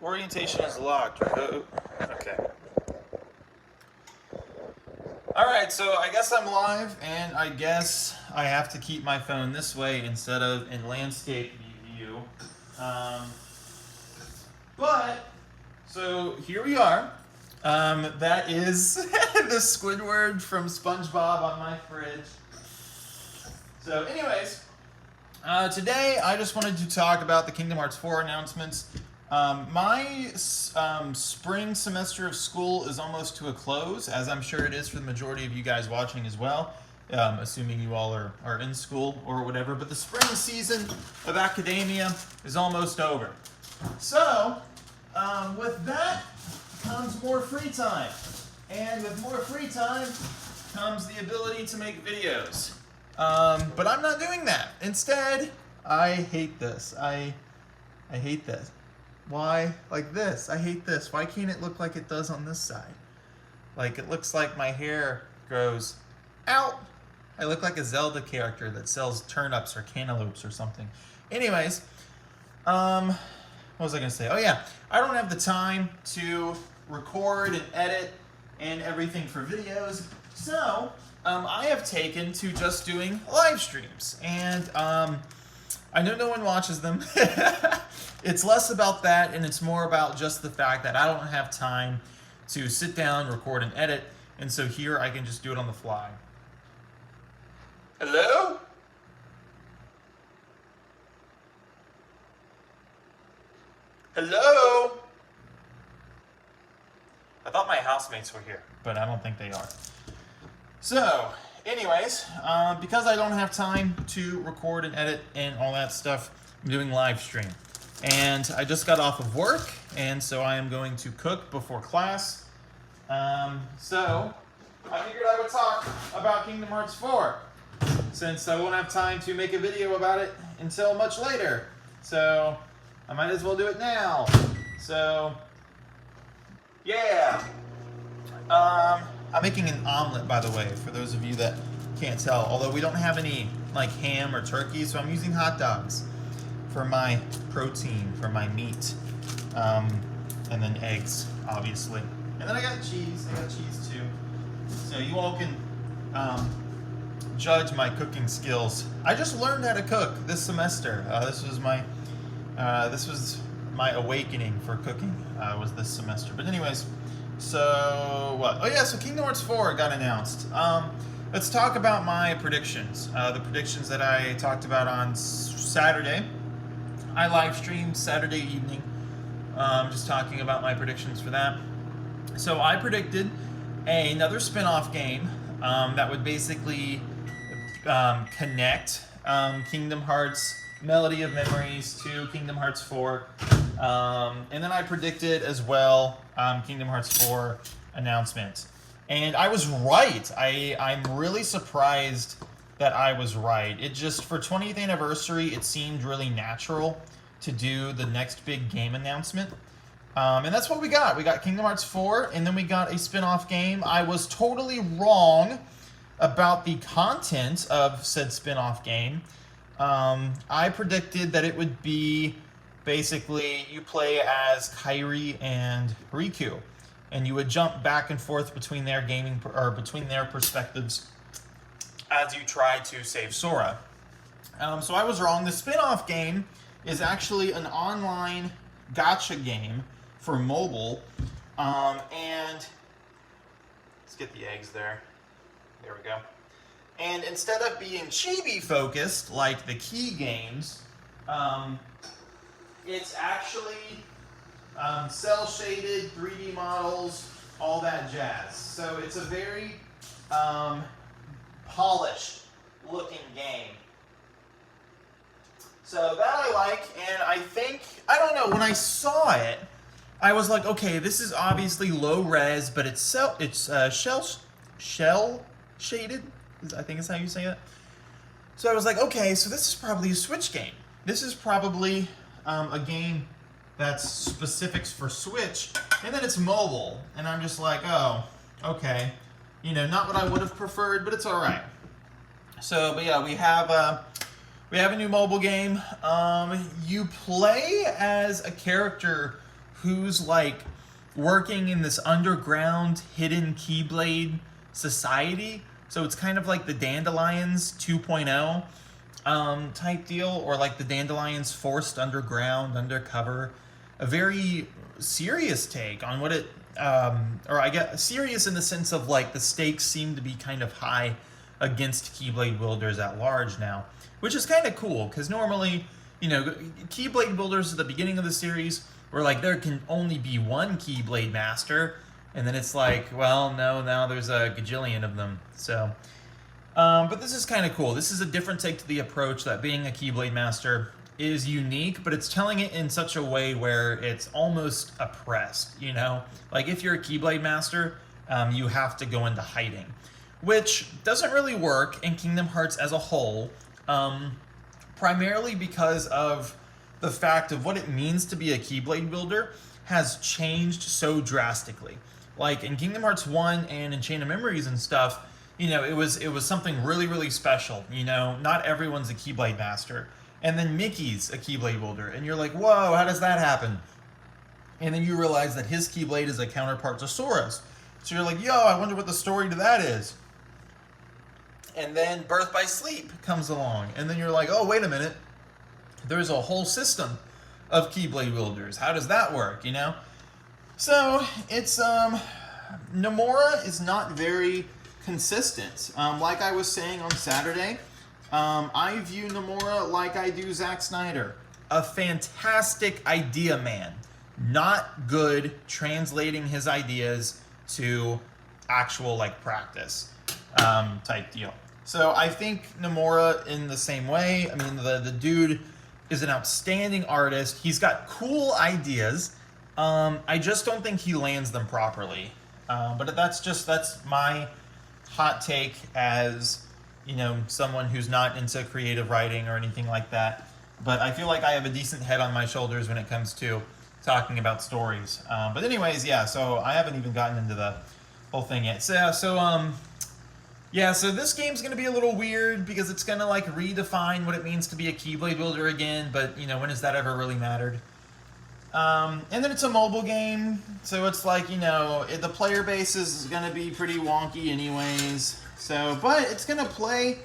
Orientation is locked. Okay. Alright, so I guess I'm live, and I guess I have to keep my phone this way instead of in landscape view. So here we are. That is the Squidward from SpongeBob on my fridge. So anyways, today I just wanted to talk about the Kingdom Hearts 4 announcements. My spring semester of school is almost to a close, as I'm sure it is for the majority of you guys watching as well, assuming you all are in school or whatever. But the spring season of academia is almost over. So, with that comes more free time. And with more free time comes the ability to make videos. But I'm not doing that. Instead, I hate this. I hate this. Why? Like this. I hate this. Why can't it look like it does on this side? Like, it looks like my hair grows out. I look like a Zelda character that sells turnips or cantaloupes or something. Anyways, what was I going to say? Oh, yeah. I don't have the time to record and edit and everything for videos. So, I have taken to just doing live streams. And, I know no one watches them. It's less about that, and it's more about just the fact that I don't have time to sit down, record, and edit. And so here I can just do it on the fly. Hello? Hello? I thought my housemates were here, but I don't think they are. So, anyways, because I don't have time to record and edit and all that stuff, I'm doing live stream. And I just got off of work, and so I am going to cook before class. So I figured I would talk about Kingdom Hearts 4, since I won't have time to make a video about it until much later. So I might as well do it now. So, yeah. I'm making an omelet, by the way, for those of you that can't tell. Although we don't have any like ham or turkey, so I'm using hot dogs for my protein, for my meat, and then eggs, obviously. And then I got cheese. I got cheese too. So you all can judge my cooking skills. I just learned how to cook this semester. This was my awakening for cooking. Was this semester. But anyways. So, what? Oh yeah, so Kingdom Hearts 4 got announced. Let's talk about my predictions. The predictions that I talked about on Saturday. I live streamed Saturday evening, just talking about my predictions for that. So I predicted another spin-off game that would basically connect Kingdom Hearts Melody of Memories to Kingdom Hearts 4. And then I predicted as well Kingdom Hearts 4 announcement. And I was right. I'm really surprised that I was right. It just, for 20th anniversary, it seemed really natural to do the next big game announcement. And that's what we got. We got Kingdom Hearts 4, and then we got a spin-off game. I was totally wrong about the content of said spin-off game. I predicted that it would be basically you play as Kairi and Riku, and you would jump back and forth between their between their perspectives as you try to save Sora. So I was wrong. The spin-off game is actually an online gacha game for mobile, and let's get the eggs there. There we go. And instead of being chibi focused like the Key games, it's actually cell shaded 3D models, all that jazz. So it's a very polished looking game. So that I like, and I think, I don't know, when I saw it, I was like, okay, this is obviously low res, but it's shell shaded, I think is how you say it. So I was like, okay, so this is probably a Switch game. This is probably a game that's specifics for Switch, and then it's mobile. And I'm just like, oh, okay. You know, not what I would have preferred, but it's all right. So, but yeah, we have a new mobile game. You play as a character who's like working in this underground hidden Keyblade society. So it's kind of like the Dandelions 2.0 type deal, or like the Dandelions forced underground, undercover. A very serious take on what it, or I guess serious in the sense of like the stakes seem to be kind of high against Keyblade builders at large now, which is kind of cool because normally, you know, Keyblade builders at the beginning of the series were like there can only be one Keyblade master, and then it's like, well, no, now there's a gajillion of them. So, but this is kind of cool. This is a different take to the approach that being a Keyblade master is unique, but it's telling it in such a way where it's almost oppressed, you know? Like if you're a Keyblade master, you have to go into hiding, which doesn't really work in Kingdom Hearts as a whole, primarily because of the fact of what it means to be a Keyblade builder has changed so drastically. Like in Kingdom Hearts 1 and in Chain of Memories and stuff, you know, it was something really, really special. You know, not everyone's a Keyblade master. And then Mickey's a Keyblade builder. And you're like, whoa, how does that happen? And then you realize that his Keyblade is a counterpart to Sora's. So you're like, yo, I wonder what the story to that is. And then Birth by Sleep comes along. And then you're like, oh, wait a minute. There's a whole system of Keyblade builders. How does that work, you know? So it's, Nomura is not very consistent. Like I was saying on Saturday, I view Nomura like I do Zack Snyder. A fantastic idea man. Not good translating his ideas to actual like practice type deal. So I think Nomura in the same way. I mean, the dude is an outstanding artist. He's got cool ideas. I just don't think he lands them properly. But that's my hot take as, you know, someone who's not into creative writing or anything like that. But I feel like I have a decent head on my shoulders when it comes to talking about stories. But anyways, yeah, so I haven't even gotten into the whole thing yet. So this game's going to be a little weird because it's going to like redefine what it means to be a Keyblade builder again, but you know, when has that ever really mattered? And then it's a mobile game, so it's like, you know, the player base is going to be pretty wonky anyways. So, but it's going to play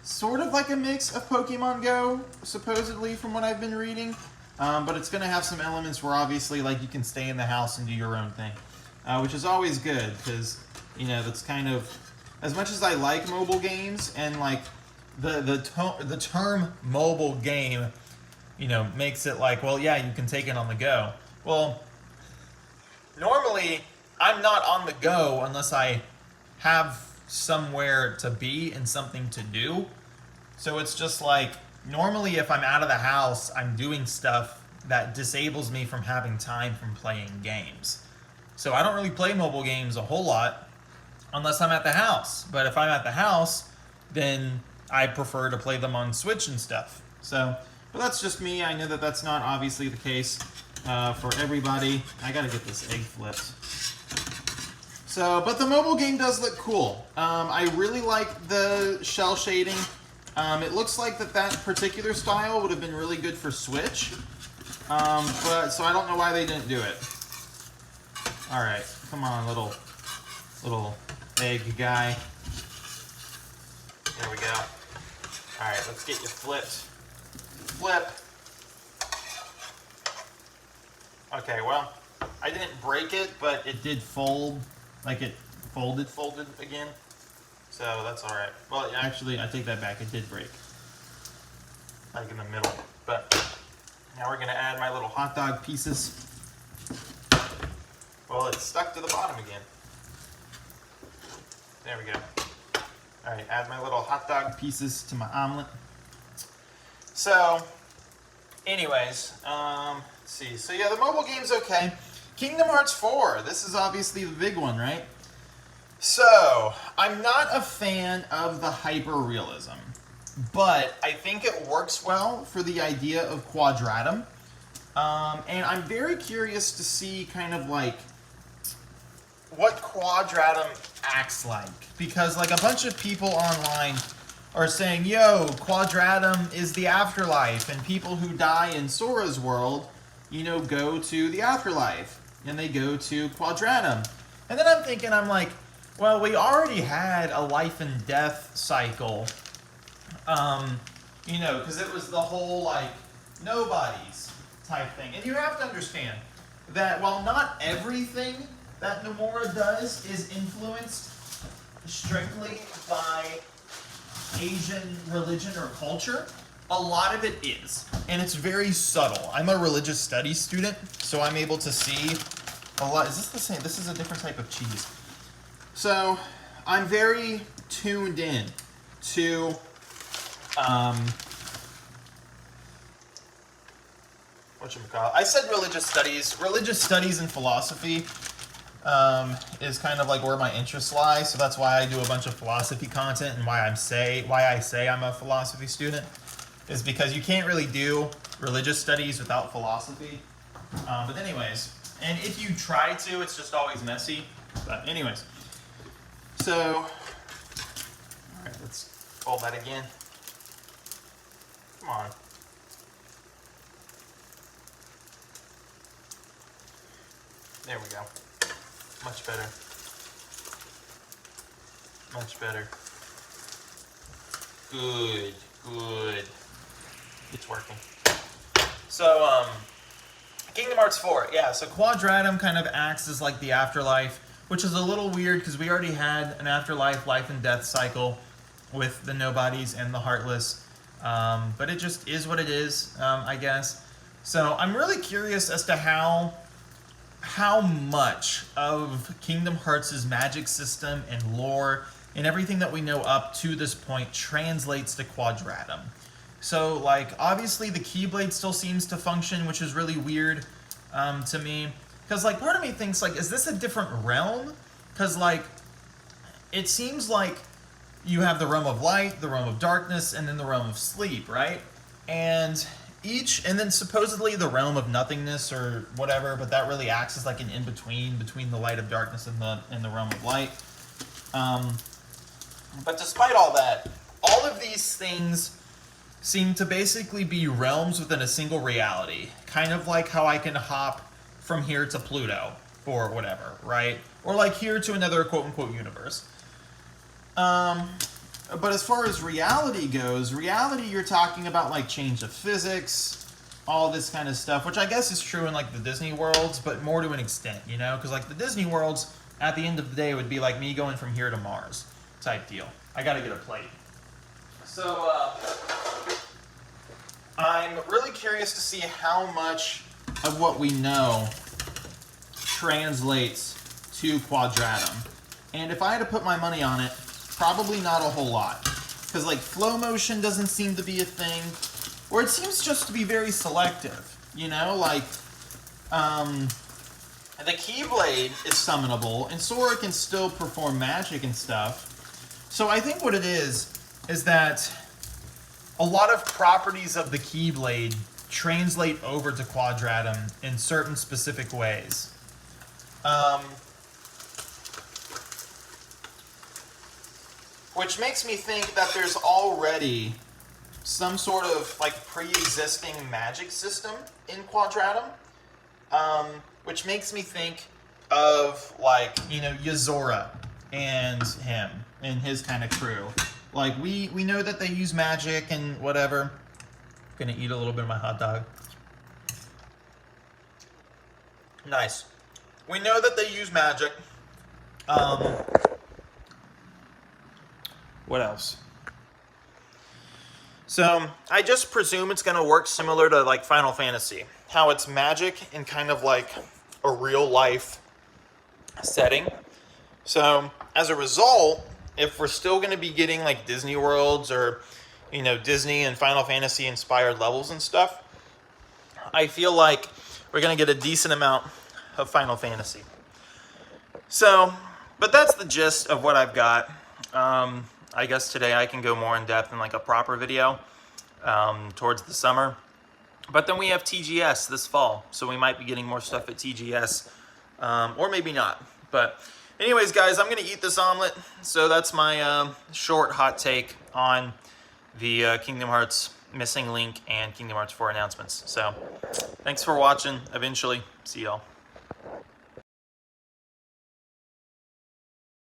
sort of like a mix of Pokemon Go, supposedly from what I've been reading. But it's going to have some elements where obviously like you can stay in the house and do your own thing, which is always good because, you know, that's kind of, as much as I like mobile games and like the term mobile game, you know, makes it like, well, yeah, you can take it on the go. Well, normally I'm not on the go unless I have somewhere to be and something to do. So it's just like, normally if I'm out of the house, I'm doing stuff that disables me from having time from playing games. So I don't really play mobile games a whole lot unless I'm at the house. But if I'm at the house, then I prefer to play them on Switch and stuff. So, but that's just me. I know that that's not obviously the case for everybody. I gotta get this egg flipped. So, but the mobile game does look cool. I really like the shell shading. It looks like that particular style would have been really good for Switch. But so I don't know why they didn't do it. All right, come on, little egg guy. There we go. All right, let's get you flipped. Flip. Okay, well, I didn't break it, but it did fold. Like it folded again. So that's all right. Well, actually, I take that back. It did break. Like in the middle. But now we're going to add my little hot dog pieces. Well, it's stuck to the bottom again. There we go. All right, add my little hot dog pieces to my omelet. So, anyways, let's see. So yeah, the mobile game's okay. Kingdom Hearts 4. This is obviously the big one, right? So, I'm not a fan of the hyper-realism, but I think it works well for the idea of Quadratum. And I'm very curious to see kind of like what Quadratum acts like. Because like a bunch of people online are saying, yo, Quadratum is the afterlife, and people who die in Sora's world go to the afterlife, and they go to Quadratum. And then I'm thinking, I'm like, well, we already had a life and death cycle, because it was the whole, like, nobodies type thing. And you have to understand that while not everything that Nomura does is influenced strictly by Asian religion or culture, a lot of it is. And it's very subtle. I'm a religious studies student, so I'm able to see a lot. Is this the same? This is a different type of cheese. So I'm very tuned in to whatchamacallit. I said religious studies. Religious studies and philosophy is kind of like where my interests lie. So that's why I do a bunch of philosophy content, and why I say I'm a philosophy student is because you can't really do religious studies without philosophy. But anyways, and if you try to, it's just always messy. But anyways, so all right, let's fold that again. Come on. There we go. Much better. Much better. Good, good. It's working. So, Kingdom Hearts 4. Yeah, so Quadratum kind of acts as like the afterlife, which is a little weird because we already had an afterlife, life and death cycle with the nobodies and the heartless. But it just is what it is, I guess. So I'm really curious as to how much of Kingdom Hearts' magic system and lore and everything that we know up to this point translates to Quadratum. So, like, obviously the Keyblade still seems to function, which is really weird to me. Because, like, part of me thinks, like, is this a different realm? Because, like, it seems like you have the realm of light, the realm of darkness, and then the realm of sleep, right? And then supposedly the realm of nothingness or whatever, but that really acts as like an in-between between the light of darkness and the realm of light. But despite all that, all of these things seem to basically be realms within a single reality. Kind of like how I can hop from here to Pluto or whatever, right? Or like here to another quote-unquote universe. But as far as reality goes, reality you're talking about like change of physics, all this kind of stuff, which I guess is true in like the Disney worlds, but more to an extent, Because like the Disney worlds, at the end of the day, would be like me going from here to Mars type deal. I gotta get a plate. So, I'm really curious to see how much of what we know translates to Quadratum. And if I had to put my money on it, probably not a whole lot. Because, like, flow motion doesn't seem to be a thing. Or it seems just to be very selective. Like, the Keyblade is summonable, and Sora can still perform magic and stuff. So I think what it is that a lot of properties of the Keyblade translate over to Quadratum in certain specific ways. Which makes me think that there's already some sort of like pre-existing magic system in Quadratum, which makes me think of like, Yozora and him and his kind of crew. Like we know that they use magic and whatever. I'm gonna eat a little bit of my hot dog. Nice. We know that they use magic. What else? So, I just presume it's going to work similar to, like, Final Fantasy. How it's magic in kind of, like, a real-life setting. So, as a result, if we're still going to be getting, like, Disney Worlds or, Disney and Final Fantasy-inspired levels and stuff, I feel like we're going to get a decent amount of Final Fantasy. So, but that's the gist of what I've got. I guess today I can go more in depth in like a proper video towards the summer. But then we have TGS this fall, so we might be getting more stuff at TGS, or maybe not. But anyways, guys, I'm going to eat this omelet. So that's my short hot take on the Kingdom Hearts Missing Link and Kingdom Hearts 4 announcements. So thanks for watching. Eventually, see y'all.